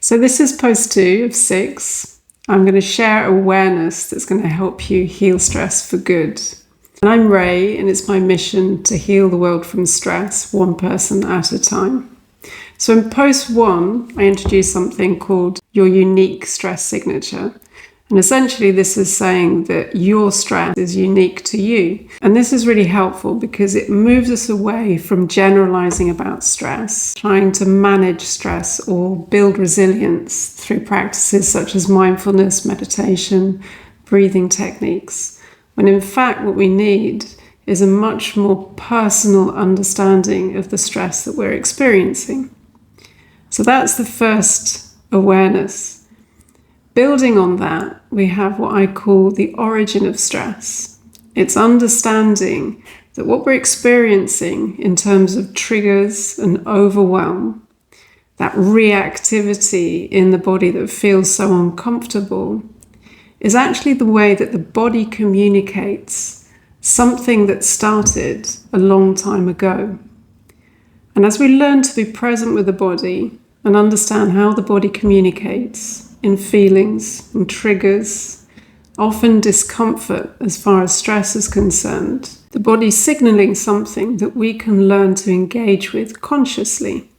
So this is post 2 of 6. I'm going to share awareness that's going to help you heal stress for good. And I'm Ray, and it's my mission to heal the world from stress, one person at a time. So in post 1, I introduced something called your unique stress signature. And essentially this is saying that your stress is unique to you. And this is really helpful because it moves us away from generalizing about stress, trying to manage stress or build resilience through practices such as mindfulness, meditation, breathing techniques. When in fact what we need is a much more personal understanding of the stress that we're experiencing. So that's the first awareness. Building on that, we have what I call the origin of stress. It's understanding that what we're experiencing in terms of triggers and overwhelm, that reactivity in the body that feels so uncomfortable, is actually the way that the body communicates something that started a long time ago. And as we learn to be present with the body and understand how the body communicates in feelings and triggers, often discomfort as far as stress is concerned, the body's signaling something that we can learn to engage with consciously.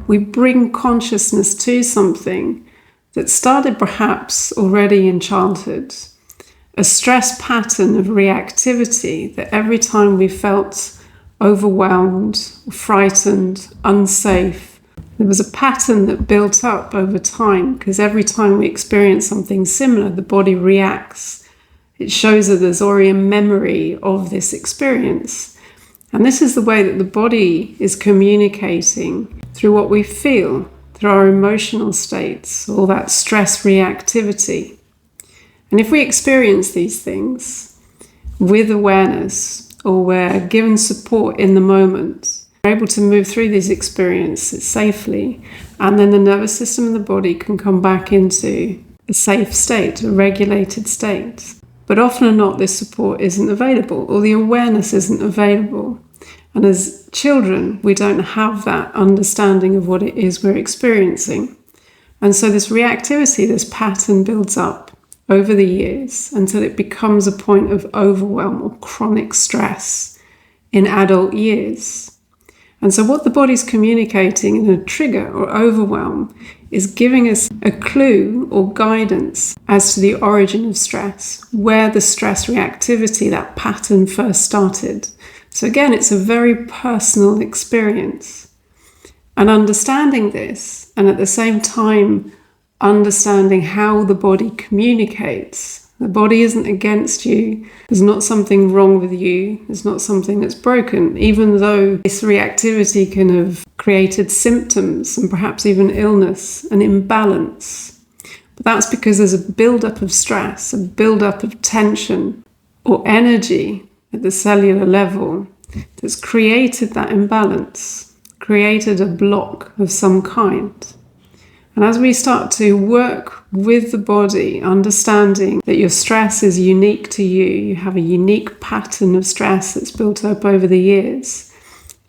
We bring consciousness to something that started perhaps already in childhood, a stress pattern of reactivity that every time we felt overwhelmed, frightened, unsafe, there was a pattern that built up over time because every time we experience something similar, the body reacts. It shows that there's already a memory of this experience. And this is the way that the body is communicating through what we feel, through our emotional states, all that stress reactivity. And if we experience these things with awareness, or we're given support in the moment, we're able to move through these experiences safely, and then the nervous system and the body can come back into a safe state, a regulated state. But often or not, this support isn't available, or the awareness isn't available. And as children, we don't have that understanding of what it is we're experiencing. And so this reactivity, this pattern builds up over the years until it becomes a point of overwhelm or chronic stress in adult years. And so what the body's communicating in a trigger or overwhelm is giving us a clue or guidance as to the origin of stress, where the stress reactivity, that pattern first started. So again, it's a very personal experience. And understanding this, and at the same time understanding how the body communicates. The body isn't against you. There's not something wrong with you. There's not something that's broken, even though this reactivity can have created symptoms and perhaps even illness and imbalance. But that's because there's a buildup of stress, a buildup of tension or energy at the cellular level that's created that imbalance, created a block of some kind. And as we start to work with the body, understanding that your stress is unique to you, you have a unique pattern of stress that's built up over the years,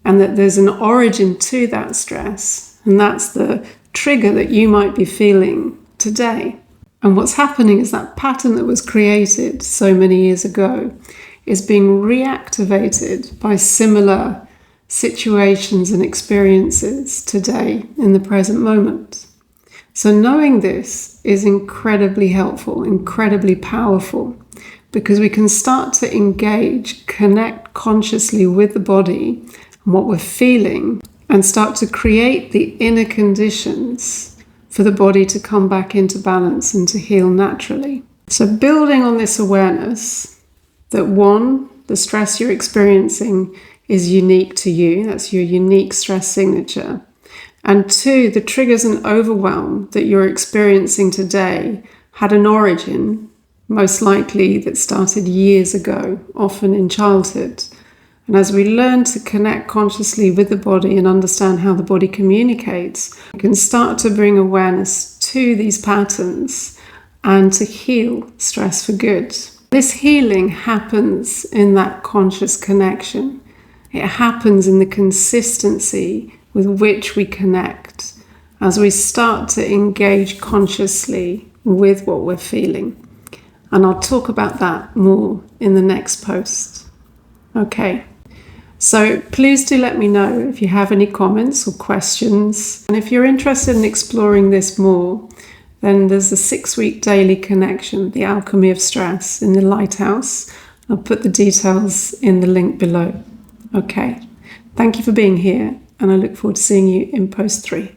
and that there's an origin to that stress, and that's the trigger that you might be feeling today. And what's happening is that pattern that was created so many years ago is being reactivated by similar situations and experiences today in the present moment. So knowing this is incredibly helpful, incredibly powerful, because we can start to engage, connect consciously with the body and what we're feeling, and start to create the inner conditions for the body to come back into balance and to heal naturally. So building on this awareness that 1, the stress you're experiencing is unique to you, that's your unique stress signature. And 2, the triggers and overwhelm that you're experiencing today had an origin, most likely that started years ago, often in childhood. And as we learn to connect consciously with the body and understand how the body communicates, we can start to bring awareness to these patterns and to heal stress for good. This healing happens in that conscious connection. It happens in the consistency with which we connect as we start to engage consciously with what we're feeling. And I'll talk about that more in the next post. Okay, so please do let me know if you have any comments or questions. And if you're interested in exploring this more, then there's a 6-week daily connection, the Alchemy of Stress, in the Lighthouse. I'll put the details in the link below. Okay, thank you for being here, and I look forward to seeing you in post 3.